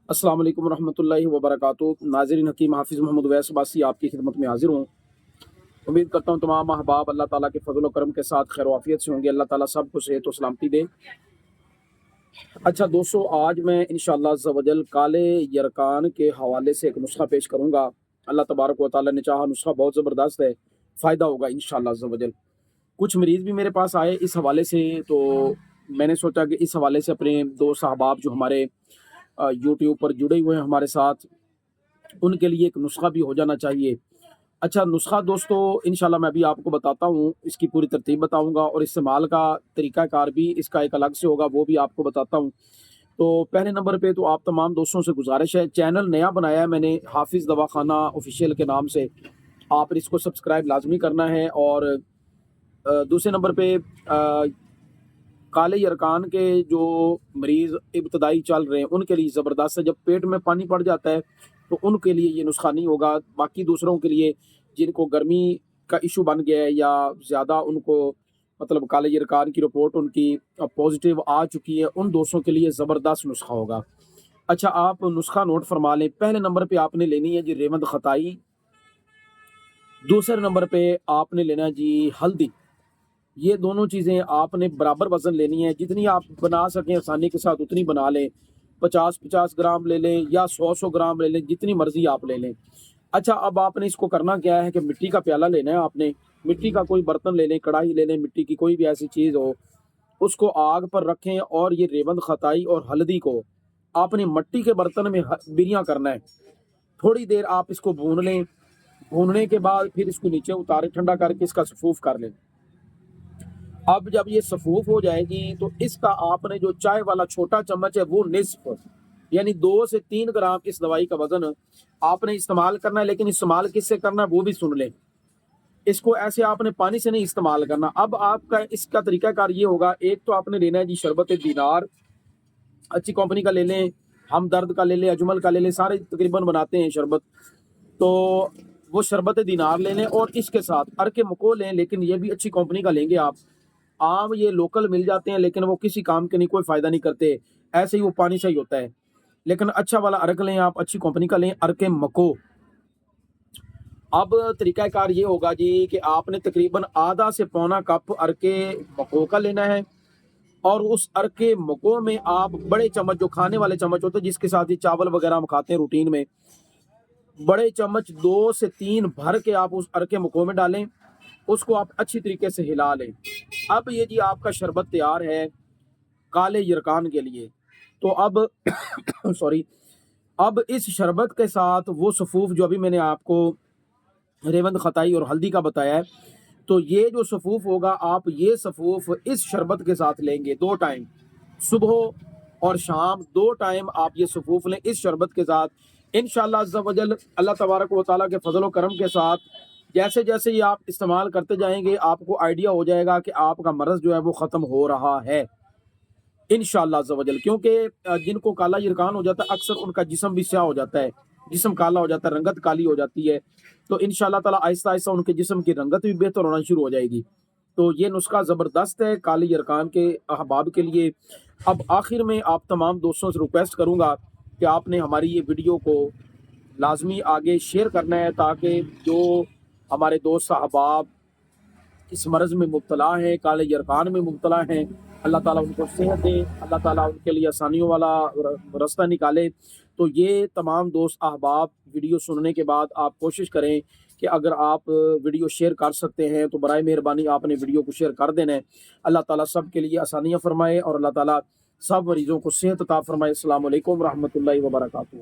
अस्सलाम वालेकुम रहमतुल्लाहि व बरकातुहू। नाज़रीन, हकीम हाफिज़ मोहम्मद उवैस अब्बासी आपकी खिदमत में हाज़िर हूँ। उम्मीद करता हूँ तमाम अहबाब अल्लाह ताला के फ़ज़ल व करम के साथ खैर व आफ़ियत से होंगे। अल्लाह ताला सबको सेहत व सलामती दे। अच्छा दोस्तों, आज मैं इंशाअल्लाह अज़्ज़ा वजल काले यरकान के हवाले से एक नुस्ख़ा पेश करूँगा। अल्लाह तबारक व तआला ने चाहा, नुस्ख़ा बहुत ज़बरदस्त है, फ़ायदा होगा इंशाअल्लाह अज़्ज़ा वजल। कुछ मरीज़ भी मेरे पास आए इस हवाले से, तो मैंने सोचा कि इस हवाले से अपने दोस्त अहबाब जो हमारे यूट्यूब पर जुड़े हुए हैं हमारे साथ, उनके लिए एक नुस्ख़ा भी हो जाना चाहिए। अच्छा नुस्ख़ा दोस्तों, इंशाल्लाह मैं अभी आपको बताता हूँ, इसकी पूरी तरतीब बताऊँगा और इस्तेमाल का तरीक़ाकार भी इसका एक अलग से होगा, वो भी आपको बताता हूँ। तो पहले नंबर पे तो आप तमाम दोस्तों से गुज़ारिश है, चैनल नया बनाया है मैंने हाफिज़ दवाख़ाना ऑफ़िशियल के नाम से, आपने इसको सब्सक्राइब लाज़मी करना है। और दूसरे नंबर पे काले यरकान के जो मरीज़ इब्तदाई चल रहे हैं, उनके लिए ज़बरदस्त है। जब पेट में पानी पड़ जाता है, तो उनके लिए ये नुस्ख़ा नहीं होगा। बाकी दूसरों के लिए जिनको गर्मी का इश्यू बन गया है या ज़्यादा उनको मतलब काले यरकान की रिपोर्ट उनकी पॉज़िटिव आ चुकी है, उन दोस्तों के लिए ज़बरदस्त नुस्ख़ा होगा। अच्छा, आप नुस्ख़ा नोट फ़रमा लें। पहले नंबर पे आपने लेनी है जी रेवंद ख़ताई, दूसरे नंबर पे आपने लेना है जी हल्दी। ये दोनों चीज़ें आपने बराबर वज़न लेनी है, जितनी आप बना सकें आसानी के साथ उतनी बना लें। 50-50 ग्राम ले लें या 100-100 ग्राम ले लें, जितनी मर्ज़ी आप ले लें। अच्छा, अब आपने इसको करना क्या है कि मिट्टी का प्याला लेना है आपने, मिट्टी का कोई बर्तन ले लें, कढ़ाई ले लें, मिट्टी की कोई भी ऐसी चीज़ हो, उसको आग पर रखें और ये रेवंद ख़ताई और हल्दी को आपने मिट्टी के बर्तन में बिरियाँ करना है। थोड़ी देर आप इसको भून लें, भूनने के बाद फिर इसको नीचे उतारें, ठंडा करके इसका सफ़ूफ़ कर लें। अब जब ये सफ़ूफ़ हो जाएगी, तो इसका आपने जो चाय वाला छोटा चम्मच है, वो निस्फ़ यानी 2 से 3 ग्राम इस दवाई का वज़न आपने इस्तेमाल करना है, लेकिन इस्तेमाल किससे करना है वो भी सुन लें। इसको ऐसे आपने पानी से नहीं इस्तेमाल करना। अब आपका इसका तरीक़ाकार ये होगा, एक तो आपने लेना है जी शरबत दीनार, अच्छी कंपनी का ले लें, हमदर्द का ले लें, अजमल का ले लें, सारे तकरीबन बनाते हैं शरबत। तो वो शरबत दीनार ले लें और इसके साथ अर्के मको लें, लेकिन ये भी अच्छी कंपनी का लेंगे आप। आम ये लोकल मिल जाते हैं, लेकिन वो किसी काम के नहीं, कोई फ़ायदा नहीं करते, ऐसे ही वो पानी से ही होता है। लेकिन अच्छा वाला अर्क लें आप, अच्छी कंपनी का लें, अर्के मको। अब तरीक़ाकार ये होगा जी कि आपने तकरीबन आधा से पौना कप अर्के मको का लेना है और उस अर्के मको में आप बड़े चम्मच, जो खाने वाले चम्मच होते हैं जिसके साथ ये चावल वगैरह हम खाते हैं रूटीन में, बड़े चम्मच 2 से 3 भर के आप उस अर्के मको में डालें, उसको आप अच्छी तरीके से हिला लें। अब ये जी आपका शरबत तैयार है काले यरकान के लिए। तो अब सॉरी, अब इस शरबत के साथ वो सफ़ूफ़ जो अभी मैंने आपको रेवंद ख़ताई और हल्दी का बताया है, तो ये जो सफ़ूफ़ होगा, आप ये सफ़ूफ़ इस शरबत के साथ लेंगे 2 टाइम, सुबह और शाम 2 टाइम आप ये सफ़ूफ़ लें इस शरबत के साथ। इंशाअल्लाह अज़्ज़ा वजल अल्लाह तबारक व तआला के फ़ज़ल व करम के साथ जैसे-जैसे ये आप इस्तेमाल करते जाएँगे, आपको आइडिया हो जाएगा कि आपका मर्ज़ जो है वो ख़त्म हो रहा है इंशाअल्लाह अज़्ज़ा वजल। क्योंकि जिनको काला यरकान हो जाता है, अक्सर उनका जिस्म भी स्याह हो जाता है, जिस्म काला हो जाता है, रंगत काली हो जाती है। तो इंशाअल्लाह ताला आहिस्ता-आहिस्ता उनके जिस्म की रंगत भी बेहतर होना शुरू हो जाएगी। तो ये नुस्ख़ा ज़बरदस्त है काले यरकान के अहबाब के लिए। अब आखिर में आप तमाम दोस्तों से रिक्वेस्ट करूँगा कि आपने हमारी ये वीडियो को लाज़मी आगे शेयर करना है, ताकि जो हमारे दोस्त अहबाब इस मर्ज़ में मुब्तला हैं, काले यरकान में मुब्तला हैं, अल्लाह ताला उनको सेहत दे, अल्लाह ताला उनके लिए आसानियों वाला रास्ता निकाले। तो ये तमाम दोस्त अहबाब वीडियो सुनने के बाद आप कोशिश करें कि अगर आप वीडियो शेयर कर सकते हैं, तो बराए मेहरबानी आपने वीडियो को शेयर कर देना है। अल्लाह ताला सब के लिए आसानियाँ फ़रमाए और अल्लाह ताला सब मरीज़ों को सेहत अता फ़रमाए। अस्सलामु अलैकुम रहमतुल्लाहि व बरकातुहू।